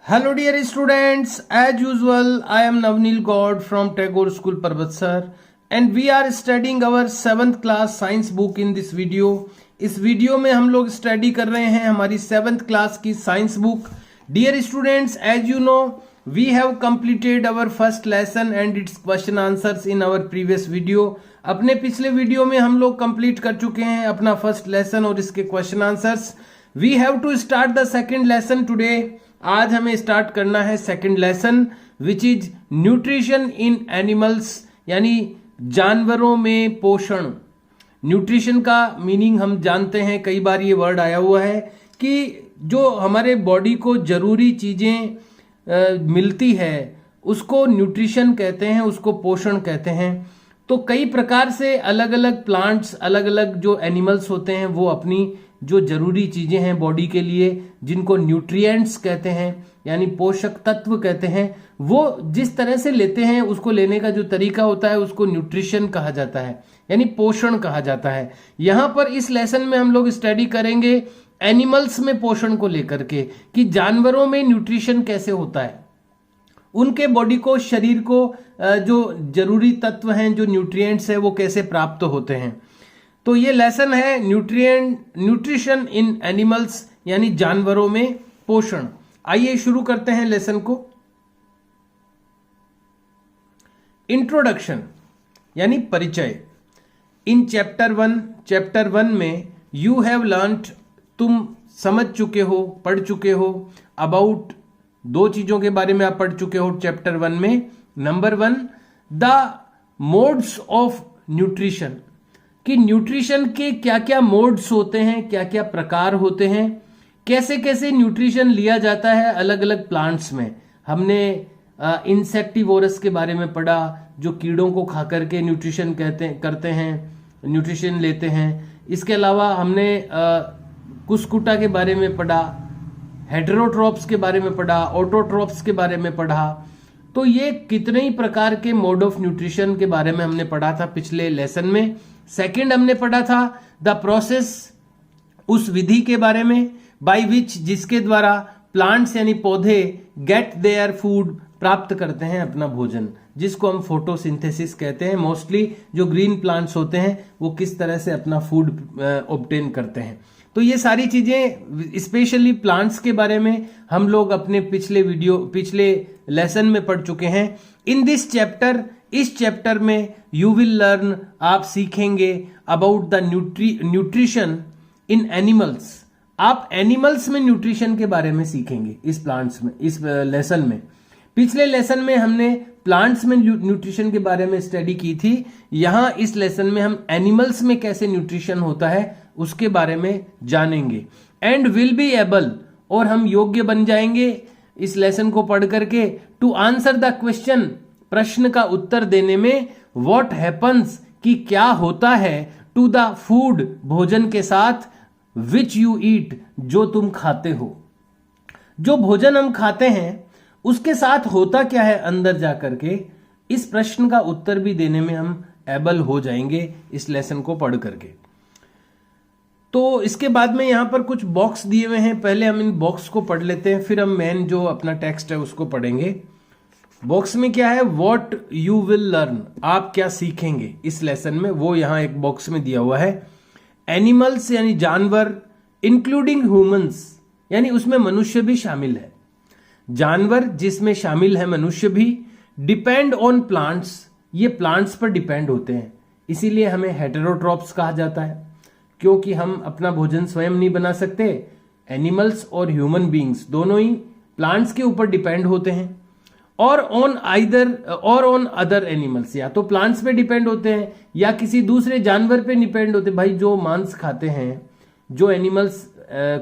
Hello dear students, as usual I am Navnil God from Tagore School Parbatsar and we are studying our 7th class science book in this video. इस video में हम लोग study कर रहे हैं हमारी 7th class की science book. Dear students, as you know we have completed our first lesson and its question answers in our previous video. अपने पिछले वीडियो में हम लोग कंप्लीट कर चुके हैं अपना फर्स्ट लेसन और इसके question answers. We have to start the second lesson today. आज हमें स्टार्ट करना है second lesson which is nutrition in animals, यानी जानवरों में पोषण. न्यूट्रिशन का मीनिंग हम जानते हैं, कई बार ये वर्ड आया हुआ है कि जो हमारे बॉडी को जरूरी चीजें मिलती है उसको न्यूट्रिशन कहते हैं, उसको पोषण कहते हैं. तो कई प्रकार से अलग अलग प्लांट्स, अलग अलग जो एनिमल्स होते हैं वो अपनी जो जरूरी चीजें हैं बॉडी के लिए, जिनको न्यूट्रिएंट्स कहते हैं यानी पोषक तत्व कहते हैं, वो जिस तरह से लेते हैं उसको लेने का जो तरीका होता है उसको न्यूट्रिशन कहा जाता है, यानी पोषण कहा जाता है. यहां पर इस लेसन में हम लोग स्टडी करेंगे एनिमल्स में पोषण को लेकर के कि जानवरों में न्यूट्रिशन कैसे होता है, उनके बॉडी को, शरीर को जो जरूरी तत्व हैं, जो न्यूट्रिएंट्स है वो कैसे प्राप्त होते हैं. तो ये लेसन है न्यूट्रिशन इन एनिमल्स यानी जानवरों में पोषण. आइए शुरू करते हैं लेसन को. इंट्रोडक्शन यानी परिचय. इन चैप्टर वन में यू हैव लर्न्ड, तुम समझ चुके हो, पढ़ चुके हो, अबाउट, दो चीजों के बारे में आप पढ़ चुके हो चैप्टर 1 में. Number 1 the modes of nutrition, कि न्यूट्रिशन के क्या क्या मोड्स होते हैं, क्या क्या प्रकार होते हैं, कैसे कैसे न्यूट्रिशन लिया जाता है अलग अलग प्लांट्स में. हमने इंसेक्टिवोरस के बारे में पढ़ा, जो कीड़ों को खा करके न्यूट्रिशन करते हैं, न्यूट्रिशन लेते हैं. इसके अलावा हमने कुस्कुटा के बारे में पढ़ा, हेटेरोट्रॉप्स के बारे में पढ़ा, ऑटोट्रॉप्स के बारे में पढ़ा. तो ये कितने ही प्रकार के मोड ऑफ न्यूट्रिशन के बारे में हमने पढ़ा था पिछले लेसन में. सेकंड हमने पढ़ा था द प्रोसेस, उस विधि के बारे में, बाय विच, जिसके द्वारा प्लांट्स यानी पौधे गेट देयर फूड, प्राप्त करते हैं अपना भोजन, जिसको हम फोटोसिंथेसिस कहते हैं. मोस्टली जो ग्रीन प्लांट्स होते हैं वो किस तरह से अपना फूड ऑब्टेन करते हैं. तो ये सारी चीजें स्पेशली प्लांट्स के बारे में हम लोग अपने पिछले लेसन में पढ़ चुके हैं. इन दिस चैप्टर, इस चैप्टर में यू विल लर्न, आप सीखेंगे about the nutrition in animals. आप एनिमल्स में न्यूट्रिशन के बारे में सीखेंगे इस प्लांट्स में, इस लेसन में. पिछले लेसन में हमने प्लांट्स में न्यूट्रिशन के बारे में स्टडी की थी. यहां इस लेसन में हम एनिमल्स में कैसे न्यूट्रिशन होता है उसके बारे में जानेंगे. एंड विल बी एबल, और हम योग्य बन जाएंगे इस लेसन को पढ़ करके टू आंसर द क्वेश्चन, प्रश्न का उत्तर देने में, व्हाट हैपन्स, कि क्या होता है, टू द फूड, भोजन के साथ, विच यू ईट, जो तुम खाते हो. जो भोजन हम खाते हैं उसके साथ होता क्या है अंदर जाकर के, इस प्रश्न का उत्तर भी देने में हम एबल हो जाएंगे इस लेसन को पढ़ करके. तो इसके बाद में यहां पर कुछ बॉक्स दिए हुए हैं, पहले हम इन बॉक्स को पढ़ लेते हैं, फिर हम मेन जो अपना टेक्स्ट है उसको पढ़ेंगे. बॉक्स में क्या है, व्हाट यू विल लर्न, आप क्या सीखेंगे इस लेसन में, वो यहां एक बॉक्स में दिया हुआ है. एनिमल्स यानी जानवर, इंक्लूडिंग ह्यूमंस, यानी उसमें मनुष्य भी शामिल है. जानवर जिसमें शामिल है मनुष्य भी. डिपेंड ऑन प्लांट्स, ये प्लांट्स पर डिपेंड होते हैं, इसीलिए हमें हेटेरोट्रॉप्स कहा जाता है, क्योंकि हम अपना भोजन स्वयं नहीं बना सकते. एनिमल्स और ह्यूमन बींग्स दोनों ही प्लांट्स के ऊपर डिपेंड होते हैं. और ऑन अदर एनिमल्स, या तो प्लांट्स पे डिपेंड होते हैं या किसी दूसरे जानवर पे डिपेंड होते हैं. भाई जो मांस खाते हैं, जो एनिमल्स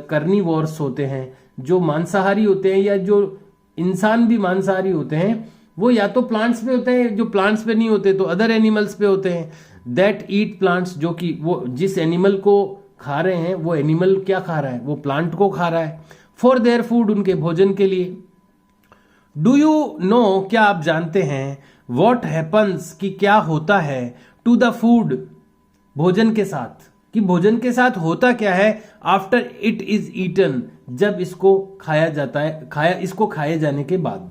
कार्निवोर्स होते हैं, जो मांसाहारी होते हैं, या जो इंसान भी मांसाहारी होते हैं, वो या तो प्लांट्स पे होते हैं, जो प्लांट्स पे नहीं होते तो अदर एनिमल्स पे होते हैं. दैट ईट प्लांट्स, जो कि वो जिस एनिमल को खा रहे हैं वो एनिमल क्या खा रहा है, वो प्लांट को खा रहा है. फॉर देयर फूड, उनके भोजन के लिए. डू यू नो, क्या आप जानते हैं, व्हाट हैपन्स, कि क्या होता है, टू द फूड, भोजन के साथ, कि भोजन के साथ होता क्या है, आफ्टर इट इज ईटन, जब इसको खाया जाता है, इसको खाए जाने के बाद।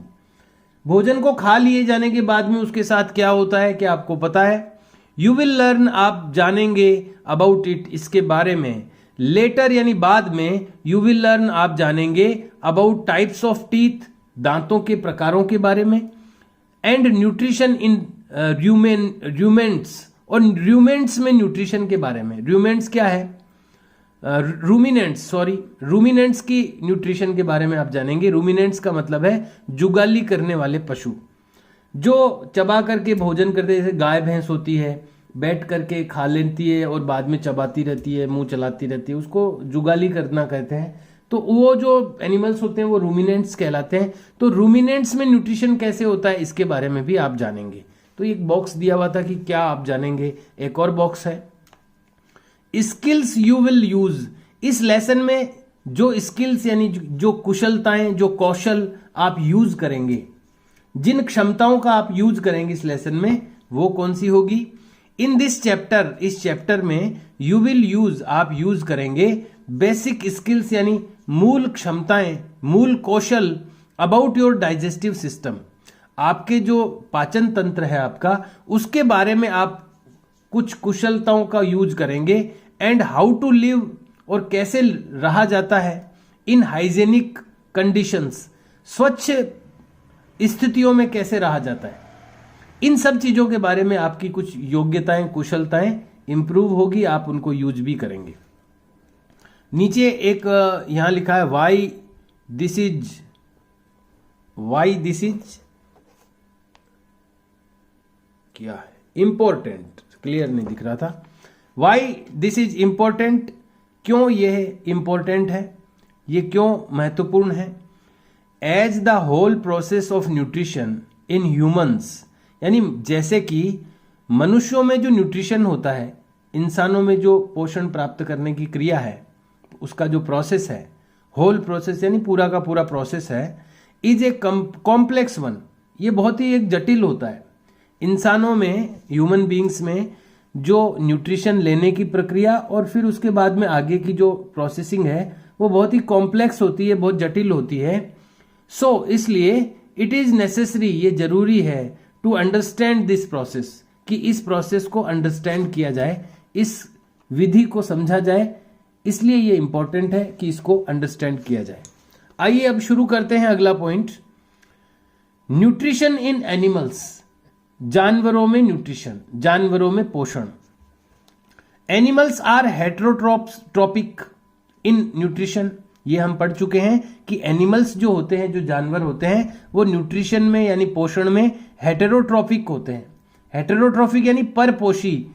भोजन को खा लिए जाने के बाद में उसके साथ क्या होता है, क्या आपको पता है? यू विल लर्न, आप जानेंगे, अबाउट इट, इसके बारे में। लेटर यानी बाद में, यू विल लर्न, आप जानेंगे, अबाउट टाइप्स ऑफ टीथ, दांतों के प्रकारों के बारे में। एंड न्यूट्रिशन इन रूमेंट्स, और रूमेंट्स में न्यूट्रिशन के बारे में। रूमेंट्स क्या है? रूमिनेंट्स की न्यूट्रिशन के बारे में आप जानेंगे। रूमिनेंट्स का मतलब है जुगाली करने वाले पशु, जो चबा करके भोजन करते हैं। जैसे गाय भैंस होती है, बैठ करके खा लेती है और बाद में चबाती रहती है, मुंह चलाती रहती है, उसको जुगाली करना कहते हैं। तो वो जो एनिमल्स होते हैं वो रूमिनेंट्स कहलाते हैं। तो रूमिनेंट्स में न्यूट्रिशन कैसे होता है, इसके बारे में भी आप जानेंगे। तो एक बॉक्स दिया हुआ था कि क्या आप जानेंगे। एक और बॉक्स है, स्किल्स यू विल यूज। इस लेसन में जो स्किल्स यानी जो कुशलताएं, जो कौशल आप यूज करेंगे, जिन क्षमताओं का आप यूज करेंगे इस लेसन में, वो कौन सी होगी? इन दिस चैप्टर, इस चैप्टर में यू विल यूज, आप यूज करेंगे बेसिक स्किल्स यानी मूल क्षमताएं, मूल कौशल, अबाउट योर डाइजेस्टिव सिस्टम, आपके जो पाचन तंत्र है आपका, उसके बारे में आप कुछ कुशलताओं का यूज करेंगे। एंड हाउ टू लिव, और कैसे रहा जाता है, इन हाइजेनिक कंडीशंस, स्वच्छ स्थितियों में कैसे रहा जाता है। इन सब चीजों के बारे में आपकी कुछ योग्यताएं, कुशलताएं इंप्रूव होगी, आप उनको यूज भी करेंगे। नीचे एक यहां लिखा है वाई दिस इज क्या है, इंपॉर्टेंट, क्लियर नहीं दिख रहा था। वाई दिस इज इंपॉर्टेंट, क्यों यह इंपॉर्टेंट है, ये क्यों महत्वपूर्ण है। As the whole process of nutrition in humans, यानी जैसे कि मनुष्यों में जो न्यूट्रिशन होता है, इंसानों में जो पोषण प्राप्त करने की क्रिया है, उसका जो प्रोसेस है, होल प्रोसेस यानी पूरा का पूरा प्रोसेस है, इज ए कॉम्प्लेक्स वन, ये बहुत ही एक जटिल होता है। इंसानों में, ह्यूमन बींग्स में जो न्यूट्रिशन लेने की प्रक्रिया और फिर उसके बाद में आगे की जो प्रोसेसिंग है, वो बहुत ही कॉम्प्लेक्स होती है, बहुत जटिल होती है। सो इसलिए इट इज नेसेसरी, ये जरूरी है, टू अंडरस्टैंड दिस प्रोसेस, कि इस प्रोसेस को अंडरस्टैंड किया जाए, इस विधि को समझा जाए, इसलिए ये इंपॉर्टेंट है कि इसको अंडरस्टैंड किया जाए। आइए अब शुरू करते हैं अगला पॉइंट, न्यूट्रिशन इन एनिमल्स, जानवरों में न्यूट्रिशन, जानवरों में पोषण। Animals are heterotrophic in nutrition, ये हम पढ़ चुके हैं कि एनिमल्स जो होते हैं, जो जानवर होते हैं, वो न्यूट्रिशन में यानी पोषण में हेटेरोट्रॉपिक होते हैं। हेटेरोट्रॉपिक यानी परपोषी।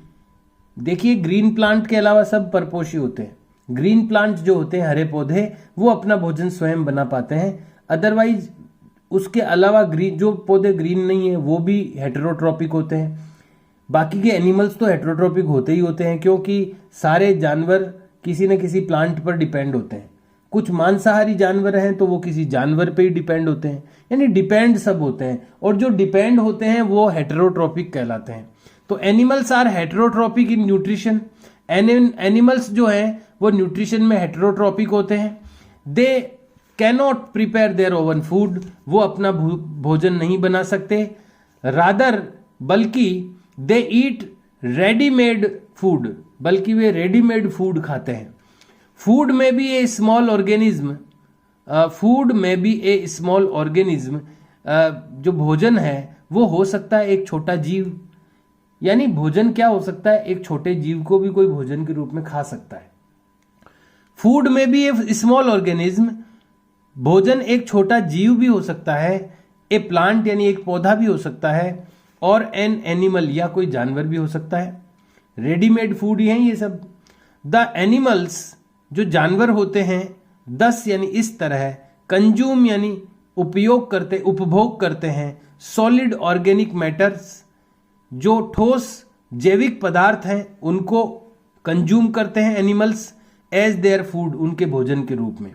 देखिए ग्रीन प्लांट के अलावा सब परपोषी होते हैं। ग्रीन प्लांट जो होते हैं, हरे पौधे, वो अपना भोजन स्वयं बना पाते हैं। अदरवाइज उसके अलावा ग्रीन, जो पौधे ग्रीन नहीं है, वो भी हेटेरोट्रॉपिक होते हैं। बाकी के एनिमल्स तो हेटेरोट्रॉपिक होते ही होते हैं, क्योंकि सारे जानवर किसी न किसी प्लांट पर डिपेंड होते हैं। कुछ मांसाहारी जानवर हैं तो वो किसी जानवर पे ही डिपेंड होते हैं, यानी डिपेंड सब होते हैं, और जो डिपेंड होते हैं वो हेटेरोट्रॉपिक कहलाते हैं। तो animals are heterotrophic in nutrition, animals जो हैं वो न्यूट्रिशन में हेटेरोट्रॉपिक होते हैं। They cannot prepare their own food, वो अपना भोजन नहीं बना सकते। रादर, बल्कि दे ईट रेडीमेड फूड, बल्कि वे रेडीमेड फूड खाते हैं। फूड में भी ए स्मॉल ऑर्गेनिज्म, जो भोजन है वो हो सकता है एक छोटा जीव, यानी भोजन क्या हो सकता है, एक छोटे जीव को भी कोई भोजन के रूप में खा सकता है। फूड में भी ए स्मॉल ऑर्गेनिज्म, भोजन एक छोटा जीव भी हो सकता है। ए प्लांट यानी एक पौधा भी हो सकता है, और एन एनिमल या कोई जानवर भी हो सकता है। रेडीमेड फूड ही है ये सब। द एनिमल्स, जो जानवर होते हैं, दस यानी इस तरह, कंज्यूम यानी उपभोग करते हैं, सॉलिड ऑर्गेनिक मैटर्स, जो ठोस जैविक पदार्थ हैं उनको कंज्यूम करते हैं एनिमल्स, एज देयर फूड, उनके भोजन के रूप में।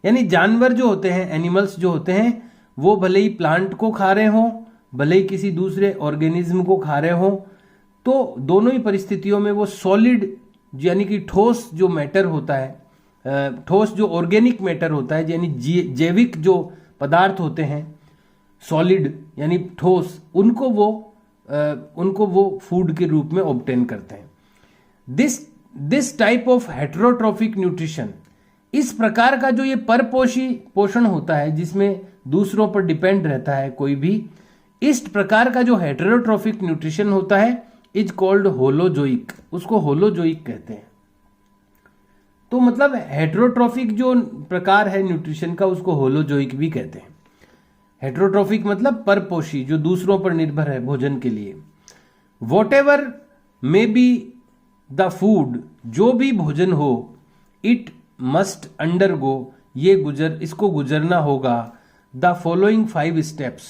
यानी जानवर जो होते हैं, एनिमल्स जो होते हैं, वो भले ही प्लांट को खा रहे हों, भले ही किसी दूसरे ऑर्गेनिज्म को खा रहे हों, तो दोनों ही परिस्थितियों में वो सॉलिड यानी कि ठोस जो मैटर होता है, ठोस जो ऑर्गेनिक मैटर होता है यानी जैविक जो पदार्थ होते हैं, सॉलिड यानी ठोस, उनको वो फूड के रूप में ऑब्टेन करते हैं। This type of heterotrophic nutrition, इस प्रकार का जो ये परपोषी पोषण होता है जिसमें दूसरों पर डिपेंड रहता है कोई भी, इस प्रकार का जो हेटेरोट्रॉफिक न्यूट्रिशन होता है इज कॉल्ड होलोजोइक, उसको होलोजोइक कहते हैं। तो मतलब हेटेरोट्रॉफिक जो प्रकार है न्यूट्रिशन का उसको होलोजोइक भी कहते हैं। हेटेरोट्रॉफिक मतलब परपोषी, जो दूसरों पर निर्भर है भोजन के लिए। What ever may be the food, जो भी भोजन हो, इट मस्ट अंडरगो, इसको गुजरना होगा the following 5 steps,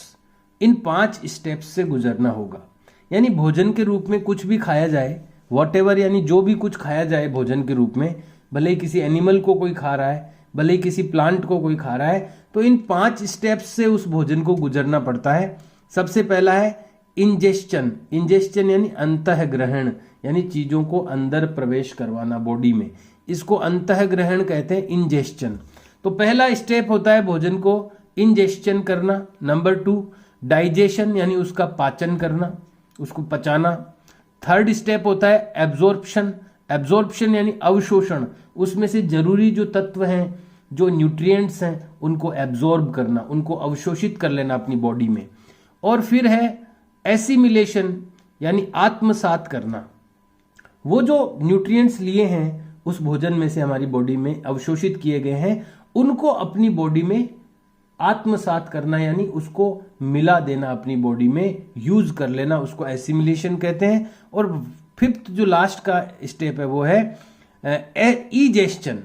in 5 steps से गुजरना होगा। यानी भोजन के रूप में कुछ भी खाया जाए, वॉट एवर यानी जो भी कुछ खाया जाए भोजन के रूप में, भले ही किसी एनिमल को कोई खा रहा है, भले ही किसी प्लांट को कोई खा रहा है, तो इन 5 स्टेप्स से उस भोजन को गुजरना पड़ता है। सबसे पहला है इंजेस्शन। इंजेस्शन यानी अंतःग्रहण, यानी चीजों को अंदर प्रवेश करवाना बॉडी में, इसको अंतःग्रहण कहते हैं, इंजेस्शन। तो पहला स्टेप होता है भोजन को इंजेस्शन करना। नंबर 2 डाइजेशन यानी उसका पाचन करना, उसको पचाना। थर्ड स्टेप होता है एब्जॉर्प्शन। एब्जॉर्प्शन यानी अवशोषण, उसमें से जरूरी जो तत्व हैं, जो न्यूट्रिएंट्स हैं, उनको एब्जॉर्ब करना, उनको अवशोषित कर लेना अपनी बॉडी में। और फिर है एसिमिलेशन यानी आत्मसात करना, वो जो न्यूट्रिएंट्स लिए हैं उस भोजन में से हमारी बॉडी में अवशोषित किए गए हैं, उनको अपनी बॉडी में आत्मसात करना यानी उसको मिला देना, अपनी बॉडी में यूज कर लेना, उसको एसिमिलेशन कहते हैं। और 5th जो लास्ट का स्टेप है वो है ईजेस्शन।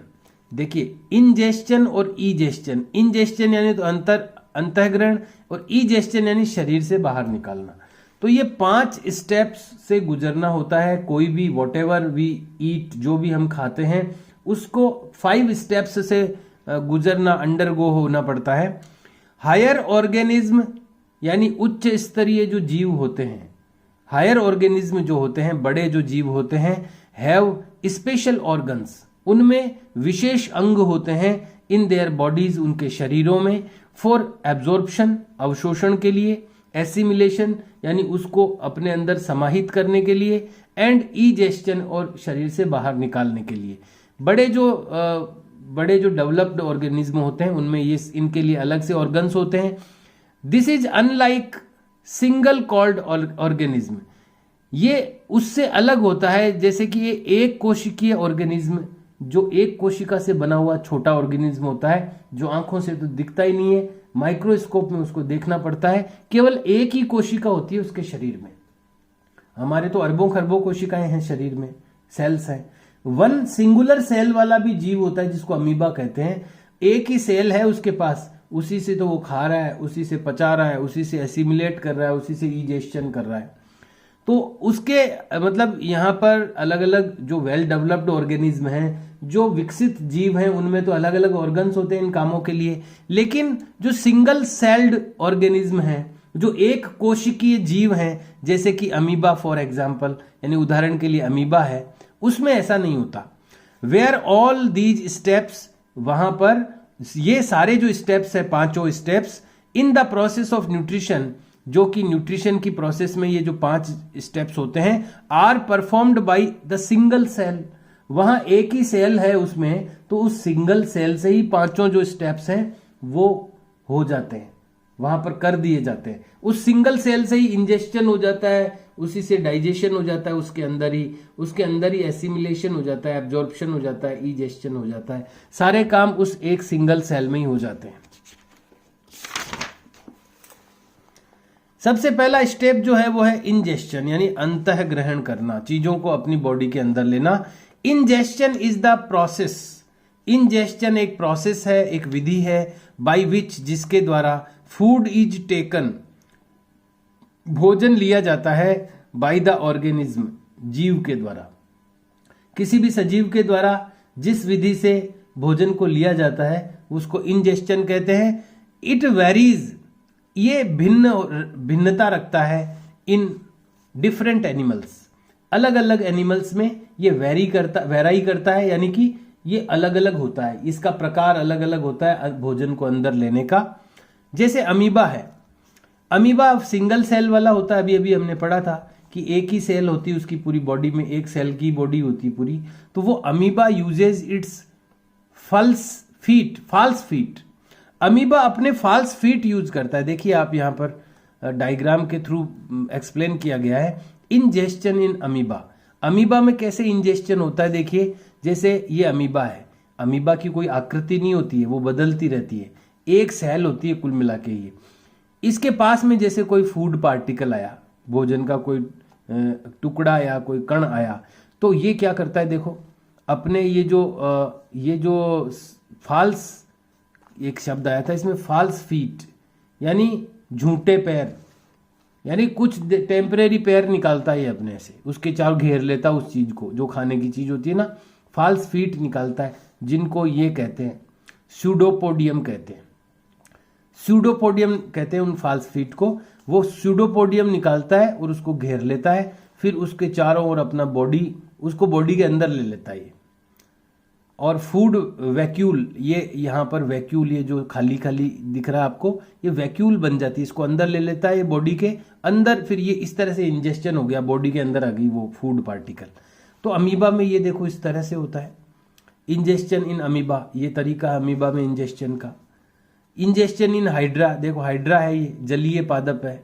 देखिए इंजेस्शन और ईजेस्शन, इंजेस्शन यानी तो अंतःग्रहण और ईजेस्शन यानी शरीर से बाहर निकालना। तो ये 5 स्टेप्स से गुजरना होता है कोई भी, वॉट एवर वी ईट, जो भी हम खाते हैं उसको 5 स्टेप्स से गुजरना, अंडरगो होना पड़ता है। हायर ऑर्गेनिज्म यानी उच्च स्तरीय जो जीव होते हैं, हायर ऑर्गेनिज्म जो होते हैं, बड़े जो जीव होते हैं, हैव स्पेशल ऑर्गन्स, उनमें विशेष अंग होते हैं, इन देयर बॉडीज, उनके शरीरों में, फॉर एब्जॉर्प्शन अवशोषण के लिए, एसिमिलेशन यानी उसको अपने अंदर समाहित करने के लिए, एंड ईजेस्शन और शरीर से बाहर निकालने के लिए। बड़े जो डेवलप्ड ऑर्गेनिज्म होते हैं उनमें ये इनके लिए अलग से ऑर्गन्स होते हैं। This is unlike single called organism, ये उससे अलग होता है जैसे कि ये एक कोशिकीय ऑर्गेनिज्म, जो एक कोशिका से बना हुआ छोटा ऑर्गेनिज्म होता है, जो आंखों से तो दिखता ही नहीं है, माइक्रोस्कोप में उसको देखना पड़ता है, केवल एक ही कोशिका होती है उसके शरीर में। हमारे तो अरबों खरबों कोशिकाएं हैं शरीर में, सेल्स हैं। वन सिंगुलर सेल वाला भी जीव होता है जिसको अमीबा कहते हैं, एक ही सेल है उसके पास, उसी से तो वो खा रहा है, उसी से पचा रहा है, उसी से एसिमिलेट कर रहा है, उसी से ईजेस्शन कर रहा है। तो उसके मतलब यहाँ पर अलग अलग जो वेल डेवलप्ड ऑर्गेनिज्म हैं, जो विकसित जीव हैं, उनमें तो अलग अलग ऑर्गन्स होते हैं इन कामों के लिए। लेकिन जो सिंगल सेल्ड ऑर्गेनिज्म हैं, जो एक कोशिकीय जीव हैं, जैसे कि अमीबा फॉर एग्जाम्पल, यानी उदाहरण के लिए अमीबा है, उसमें ऐसा नहीं होता। वेयर ऑल दीज स्टेप्स, वहां पर ये सारे जो स्टेप्स है, 5 steps, in the process of nutrition, जो कि न्यूट्रिशन की प्रोसेस में ये जो 5 स्टेप्स होते हैं, are performed by the single cell, वहां एक ही सेल है उसमें, तो उस सिंगल सेल से ही 5 जो स्टेप्स हैं वो हो जाते हैं, वहां पर कर दिए जाते हैं। उस सिंगल सेल से ही इंजेस्शन हो जाता है, उसी से डाइजेशन हो जाता है, उसके अंदर ही एसिमिलेशन हो जाता है, एब्जॉर्प्शन हो जाता है, ईजेस्शन हो जाता है, सारे काम उस एक सिंगल सेल में ही हो जाते हैं। सबसे पहला स्टेप जो है वो है इंजेस्शन, यानी अंतःग्रहण करना, चीजों को अपनी बॉडी के अंदर लेना। इंजेस्शन इज द प्रोसेस, इंजेस्शन एक प्रोसेस है, एक विधि है, बाय विच, जिसके द्वारा फूड इज टेकन, भोजन लिया जाता है, बाय द ऑर्गेनिज्म, जीव के द्वारा, किसी भी सजीव के द्वारा जिस विधि से भोजन को लिया जाता है उसको इंजेस्शन कहते हैं। इट वेरीज, ये भिन्नता रखता है इन डिफरेंट एनिमल्स, अलग अलग एनिमल्स में ये वेराई करता है, यानी कि ये अलग अलग होता है, इसका प्रकार अलग अलग होता है भोजन को अंदर लेने का। जैसे अमीबा है, अमीबा सिंगल सेल वाला होता है, अभी अभी हमने पढ़ा था कि एक ही सेल होती है उसकी पूरी बॉडी में, एक सेल की बॉडी होती है पूरी। तो वो amoeba usage it's false feet, amoeba अपने फाल्स फीट यूज करता है। देखिए आप यहाँ पर डायग्राम के थ्रू एक्सप्लेन किया गया है इंजेस्शन इन अमीबा। अमीबा में कैसे इंजेस्शन होता है, देखिए जैसे ये अमीबा है, अमीबा की कोई आकृति नहीं होती है, वो बदलती रहती है, एक सेल होती है कुल मिला के। ये इसके पास में जैसे कोई फूड पार्टिकल आया, भोजन का कोई टुकड़ा या कोई कण आया, तो ये क्या करता है, देखो अपने ये जो फाल्स, एक शब्द आया था इसमें फाल्स फीट, यानी झूठे पैर, यानी कुछ टेम्परेरी पैर निकालता है अपने से, उसके चारों घेर लेता है उस चीज को, जो खाने की चीज होती है ना, फाल्स फीट निकालता है, जिनको ये कहते हैं स्यूडोपोडियम कहते हैं। स्यूडोपोडियम कहते हैं उन फाल्स फीट को। वो स्यूडोपोडियम निकालता है और उसको घेर लेता है, फिर उसके चारों ओर अपना बॉडी, उसको बॉडी के अंदर ले लेता है ये। और फूड वैक्यूल, ये यहाँ पर वैक्यूल, ये जो खाली खाली दिख रहा है आपको, ये वैक्यूल बन जाती है, इसको अंदर ले लेता है ये बॉडी के अंदर, फिर ये इस तरह से इंजेस्शन हो गया, बॉडी के अंदर आ गई वो फूड पार्टिकल। तो अमीबा में ये देखो इस तरह से होता है इंजेस्शन इन अमीबा, ये तरीका है अमीबा में इंजेस्शन का। इंजेस्शन इन हाइड्रा, देखो हाइड्रा है, ये जलीय पादप है,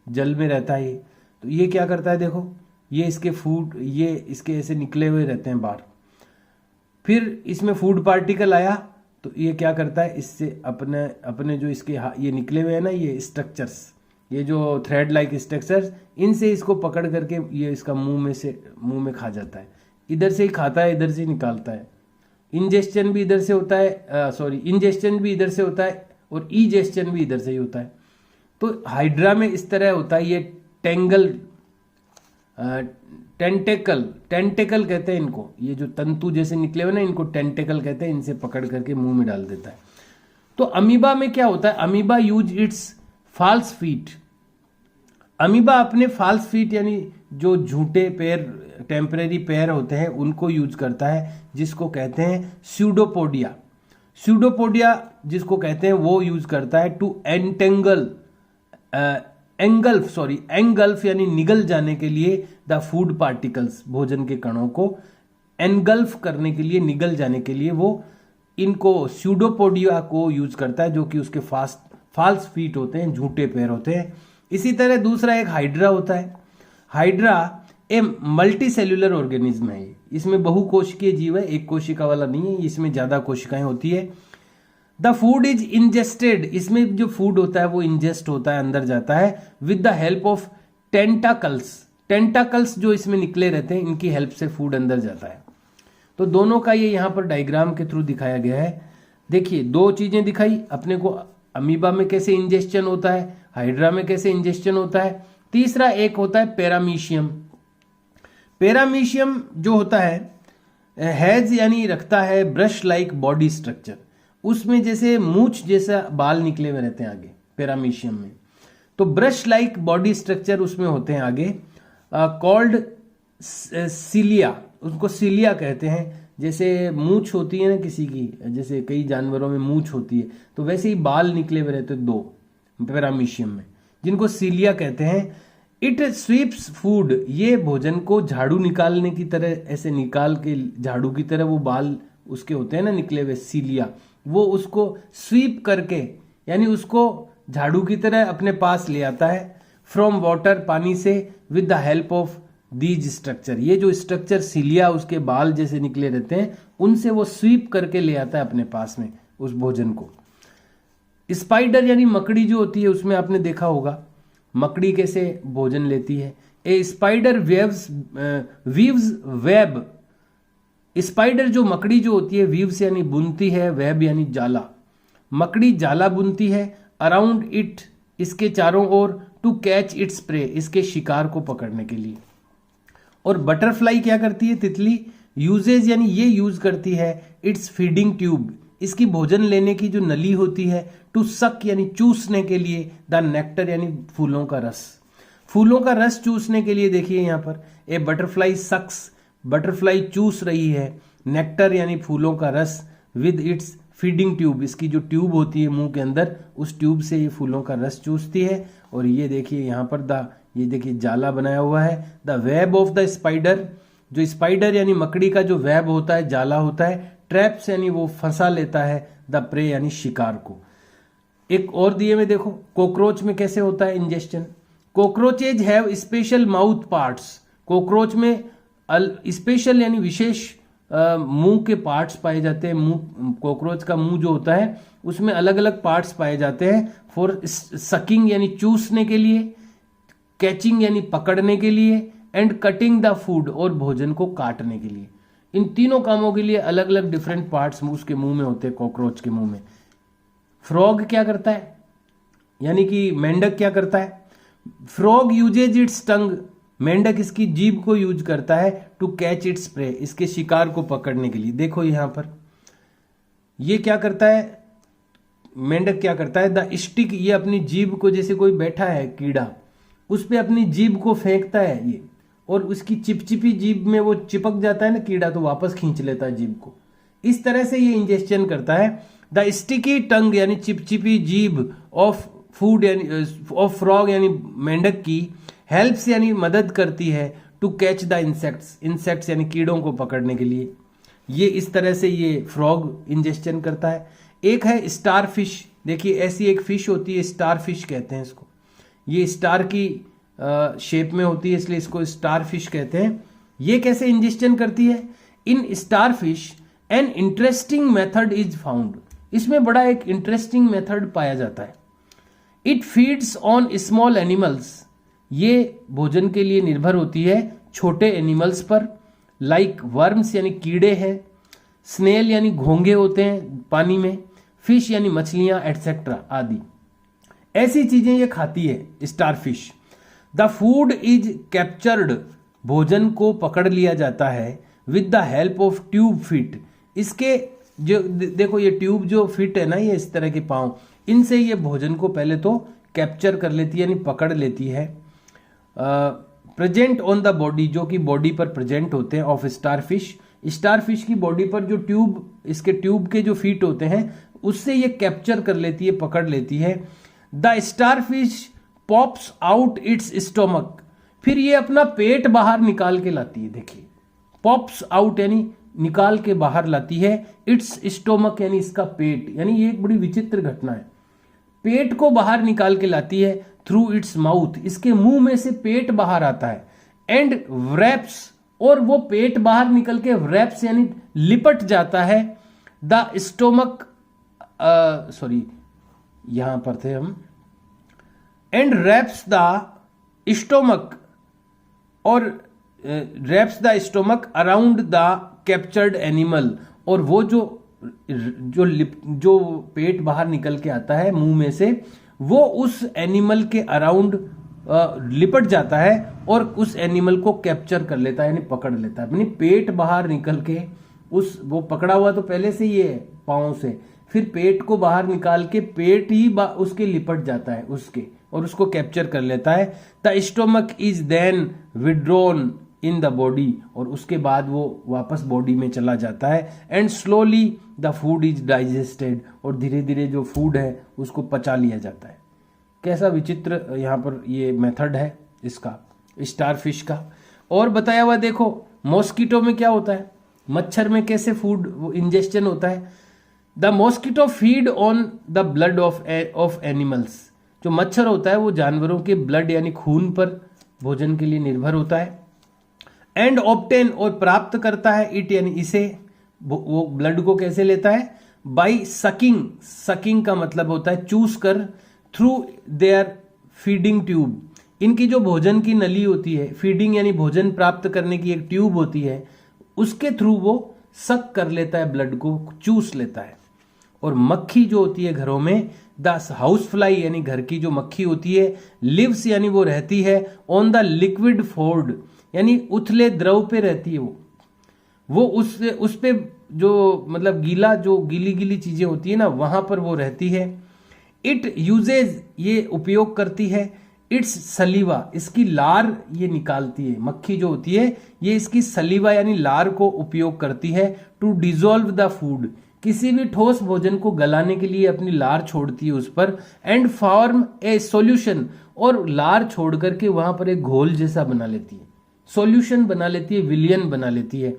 जल में रहता है ये। तो ये क्या करता है, देखो ये इसके फूड, ये इसके ऐसे निकले हुए रहते हैं बाहर, फिर इसमें फूड पार्टिकल आया तो ये क्या करता है, इससे अपने जो इसके ये निकले हुए हैं ना ये स्ट्रक्चर्स, ये जो थ्रेड लाइक स्ट्रक्चर्स, इनसे इसको पकड़ करके ये इसका मुंह में खा जाता है, इधर से ही खाता है, इधर से ही निकालता है। इंजेस्शन भी इधर से होता है, इंजेस्शन भी इधर से होता है और ईजेस्शन भी इधर से ही होता है। तो हाइड्रा में इस तरह होता है, ये टेंटेकल कहते हैं इनको, ये जो तंतु जैसे निकले हुए ना इनको टेंटेकल कहते हैं, इनसे पकड़ करके मुंह में डाल देता है। तो अमीबा में क्या होता है, amoeba use it's false feet, amoeba अपने फाल्स फीट यानी जो झूठे पैर, टेम्परेरी पैर होते हैं उनको यूज करता है, जिसको कहते हैं स्यूडोपोडिया। स्यूडोपोडिया जिसको कहते हैं वो यूज करता है टू एंगल्फ यानी निगल जाने के लिए द फूड पार्टिकल्स, भोजन के कणों को एनगल्फ करने के लिए, निगल जाने के लिए वो इनको स्यूडोपोडिया को यूज करता है, जो कि उसके फाल्स फीट होते हैं, झूठे पैर होते हैं। इसी तरह दूसरा एक हाइड्रा होता है। Hydra a multi cellular organism है, इसमें बहुकोशिकीय जीव है, एक कोशिका वाला नहीं है, इसमें ज्यादा कोशिकाएं होती है। द फूड इज इंजेस्टेड, इसमें जो फूड होता है वो इंजेस्ट होता है, अंदर जाता है with the help of tentacles जो इसमें निकले रहते हैं, इनकी हेल्प से फूड अंदर जाता है। तो दोनों का ये यहाँ पर डायग्राम के थ्रू दिखाया गया है। देखिए दो चीजें दिखाई अपने को, अमीबा में कैसे इंजेस्शन होता है, हाइड्रा में कैसे इंजेस्शन होता है। तीसरा एक होता है पैरामीशियम। पैरामीशियम जो होता है हैज यानी रखता है ब्रश लाइक बॉडी स्ट्रक्चर, उसमें जैसे मूछ जैसा बाल निकले हुए रहते हैं आगे पैरामीशियम में, तो ब्रश लाइक बॉडी स्ट्रक्चर उसमें होते हैं आगे, कॉल्ड सीलिया, उसको सीलिया कहते हैं। जैसे मूछ होती है ना किसी की, जैसे कई जानवरों में मूछ होती है, तो वैसे ही बाल निकले हुए रहते हैं दो पैरामीशियम में, जिनको सीलिया कहते हैं। इट स्वीप्स फूड, ये भोजन को झाड़ू निकालने की तरह ऐसे निकाल के, झाड़ू की तरह वो बाल उसके होते हैं ना निकले हुए सीलिया, वो उसको स्वीप करके यानी उसको झाड़ू की तरह अपने पास ले आता है फ्रॉम वाटर, पानी से, with the help of these structure, ये जो स्ट्रक्चर सीलिया उसके बाल जैसे निकले रहते हैं उनसे वो स्वीप करके ले आता है अपने पास में उस भोजन को। स्पाइडर यानी मकड़ी जो होती है, उसमें आपने देखा होगा मकड़ी कैसे भोजन लेती है। ए स्पाइडर वीव्स वेब, स्पाइडर जो मकड़ी जो होती है वीव्स यानी बुनती है, वेब यानी जाला, मकड़ी जाला बुनती है अराउंड इट, इसके चारों ओर, टू कैच इट्स प्रे, इसके शिकार को पकड़ने के लिए। और बटरफ्लाई क्या करती है, तितली, यूजेज यानी ये यूज करती है इट्स फीडिंग ट्यूब, इसकी भोजन लेने की जो नली होती है, टू सक यानी चूसने के लिए, द नेक्टर यानी फूलों का रस, फूलों का रस चूसने के लिए। देखिए यहाँ पर ए बटरफ्लाई सक्स, बटरफ्लाई चूस रही है नेक्टर यानी फूलों का रस, विद इट्स फीडिंग ट्यूब, इसकी जो ट्यूब होती है मुंह के अंदर, उस ट्यूब से ये फूलों का रस चूसती है। और ये देखिए यहाँ पर ये देखिए जाला बनाया हुआ है। The web of the spider, जो स्पाइडर यानी मकड़ी का जो वेब होता है, जाला होता है, ट्रैप्स यानी वो फंसा लेता है द प्रे यानी शिकार को। एक और दिए में देखो, कॉकरोच में कैसे होता है ingestion. Cockroaches have special mouth parts, cockroach में स्पेशल यानी विशेष मुंह के पार्ट्स पाए जाते हैं। मुंह, कॉकरोच का मुंह जो होता है उसमें अलग अलग पार्ट्स पाए जाते हैं। फॉर सकिंग यानी चूसने के लिए, कैचिंग यानी पकड़ने के लिए, एंड कटिंग द फूड और भोजन को काटने के लिए। इन तीनों कामों के लिए अलग अलग डिफरेंट पार्ट्स उसके मुंह में होते हैं, कॉकरोच के मुंह में। फ्रॉग क्या करता है, यानी कि मेंढक क्या करता है? फ्रॉग यूजेज इट्स टंग, मेंढक इसकी जीभ को यूज करता है टू कैच इट्स प्रे, इसके शिकार को पकड़ने के लिए। देखो यहां पर ये क्या करता है, मेंढक क्या करता है, द स्टिक, ये अपनी जीभ को, जैसे कोई बैठा है कीड़ा, उस पे अपनी जीभ को फेंकता है ये, और उसकी चिपचिपी जीभ में वो चिपक जाता है ना कीड़ा, तो वापस खींच लेता है जीभ को। इस तरह से ये इंजेस्शन करता है। द स्टिकी टंग यानी चिपचिपी जीभ ऑफ फूड यानी ऑफ फ्रॉग यानी मेंढक की, हेल्प्स यानी मदद करती है to catch the insects, insects यानी कीड़ों को पकड़ने के लिए। ये इस तरह से ये फ्रॉग इंजेस्शन करता है। एक है स्टार फिश, देखिए ऐसी एक फिश होती है, स्टार फिश कहते हैं इसको। ये स्टार की शेप में होती है, इसलिए इसको स्टार फिश कहते हैं। ये कैसे इंजेस्शन करती है? In starfish an interesting method is found, इसमें बड़ा एक इंटरेस्टिंग मेथड पाया जाता है। It feeds on small animals, ये भोजन के लिए निर्भर होती है छोटे एनिमल्स पर, लाइक वर्म्स यानी कीड़े हैं, स्नेल यानी घोंगे होते हैं पानी में, फिश यानी मछलियां एटसेट्रा आदि, ऐसी चीजें ये खाती है star fish. The food is captured, भोजन को पकड़ लिया जाता है with the help of tube fit, इसके जो देखो ये ट्यूब जो फिट है ना, ये इस तरह के पांव, इनसे ये भोजन को पहले तो कैप्चर कर लेती है यानी पकड़ लेती है। प्रेजेंट ऑन द बॉडी, जो कि बॉडी पर प्रेजेंट होते हैं, of star fish, star fish की बॉडी पर जो ट्यूब, इसके ट्यूब के जो फीट होते हैं, उससे ये कैप्चर कर लेती है, पकड़ लेती है। The star fish pops out it's stomach, फिर ये अपना पेट बाहर निकाल के लाती है। देखिए पॉप्स आउट यानी निकाल के बाहर लाती है, इट्स स्टोमक यानी इसका पेट, यानी ये एक बड़ी विचित्र घटना है। पेट को बाहर निकाल के लाती है थ्रू इट्स माउथ, इसके मुंह में से पेट बाहर आता है। एंड रैप्स, और वो पेट बाहर निकल के रैप्स यानी लिपट जाता है द स्टोमक, सॉरी यहां पर थे हम, एंड रैप्स द स्टोमक, और wraps the stomach around the captured animal, और वो जो पेट बाहर निकल के आता है मुंह में से, वो उस एनिमल के अराउंड लिपट जाता है और उस एनिमल को कैप्चर कर लेता है यानी पकड़ लेता है। यानी पेट बाहर निकल के वो पकड़ा हुआ तो पहले से ही है पांव से, फिर पेट को बाहर निकाल के पेट ही उसके लिपट जाता है उसके, और उसको कैप्चर कर लेता है। The stomach is then withdrawn in the body, और उसके बाद वो वापस बॉडी में चला जाता है। And slowly the food is digested, और धीरे धीरे जो फूड है उसको पचा लिया जाता है। कैसा विचित्र यहाँ पर ये मेथड है इसका, स्टार फिश का। और बताया हुआ देखो मॉस्किटो में क्या होता है, मच्छर में कैसे फूड इंजेस्शन होता है। The mosquito feed on the blood of animals, जो मच्छर होता है वो जानवरों के ब्लड यानी खून पर भोजन के लिए निर्भर होता है। एंड ऑब्टेन, और प्राप्त करता है, इट यानी इसे, वो ब्लड को कैसे लेता है, बाई सकिंग, सकिंग का मतलब होता है चूस कर, थ्रू देयर फीडिंग ट्यूब, इनकी जो भोजन की नली होती है, फीडिंग यानी भोजन प्राप्त करने की एक ट्यूब होती है, उसके थ्रू वो सक कर लेता है, ब्लड को चूस लेता है। और मक्खी जो होती है घरों में, द हाउस फ्लाई यानी घर की जो मक्खी होती है, लिव्स यानी वो रहती है, ऑन द लिक्विड फोर्ड यानी उथले द्रव पे रहती है, वो उस पे जो मतलब गीली गीली चीजें होती है ना, वहां पर वो रहती है। इट यूजेज, ये उपयोग करती है, इट्स सलीवा, इसकी लार ये निकालती है, मक्खी जो होती है ये इसकी सलीवा यानी लार को उपयोग करती है टू डिजोल्व द फूड, किसी भी ठोस भोजन को गलाने के लिए अपनी लार छोड़ती है उस पर, एंड फॉर्म ए सॉल्यूशन, और लार छोड़ करके वहां पर एक घोल जैसा बना लेती है, सॉल्यूशन बना लेती है, विलियन बना लेती है।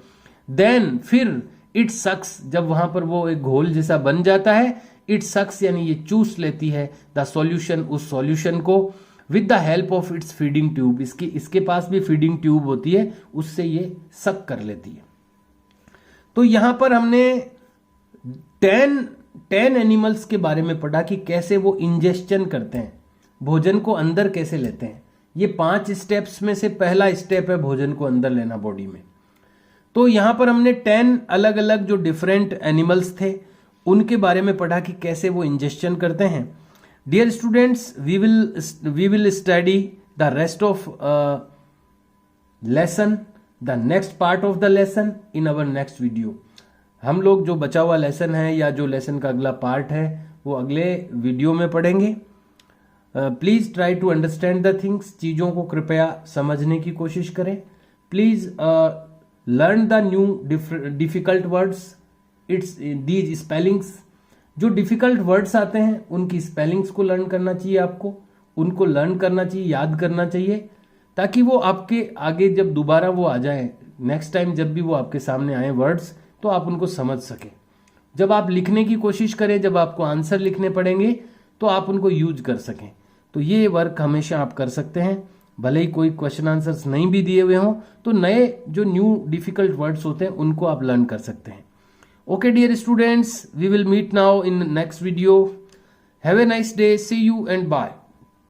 देन फिर इट सक्स, जब वहां पर वो एक घोल जैसा बन जाता है, इट सक्स यानी ये चूस लेती है द सॉल्यूशन, उस सॉल्यूशन को, with the help of its feeding tube, इसके पास भी फीडिंग ट्यूब होती है, उससे ये सक कर लेती है। तो यहां पर हमने 10 एनिमल्स के बारे में पढ़ा कि कैसे वो इंजेस्शन करते हैं, भोजन को अंदर कैसे लेते हैं। ये 5 स्टेप्स में से पहला स्टेप है भोजन को अंदर लेना बॉडी में। तो यहां पर हमने 10 अलग अलग जो डिफरेंट एनिमल्स थे उनके बारे में पढ़ा कि कैसे वो इंजेस्शन करते हैं। Dear students, we will study the rest of lesson, the next part of the lesson in our next video. हम लोग जो बचा हुआ लेसन है या जो लेसन का अगला पार्ट है वो अगले वीडियो में पढ़ेंगे। Please try to understand the things, चीजों को कृपया समझने की कोशिश करें। Please learn the new difficult words, its these spellings, जो डिफिकल्ट वर्ड्स आते हैं उनकी स्पेलिंग्स को लर्न करना चाहिए, आपको उनको लर्न करना चाहिए, याद करना चाहिए, ताकि वो आपके आगे जब दोबारा वो आ जाए, नेक्स्ट टाइम जब भी वो आपके सामने आए वर्ड्स, तो आप उनको समझ सकें। जब आप लिखने की कोशिश करें, जब आपको आंसर लिखने पड़ेंगे तो आप उनको यूज कर सकें। तो ये वर्क हमेशा आप कर सकते हैं, भले ही कोई क्वेश्चन आंसर्स नहीं भी दिए हुए हों, तो नए जो न्यू डिफिकल्ट वर्ड्स होते हैं उनको आप लर्न कर सकते हैं। Okay, dear students, we will meet now in the next video. Have a nice day. See you and bye.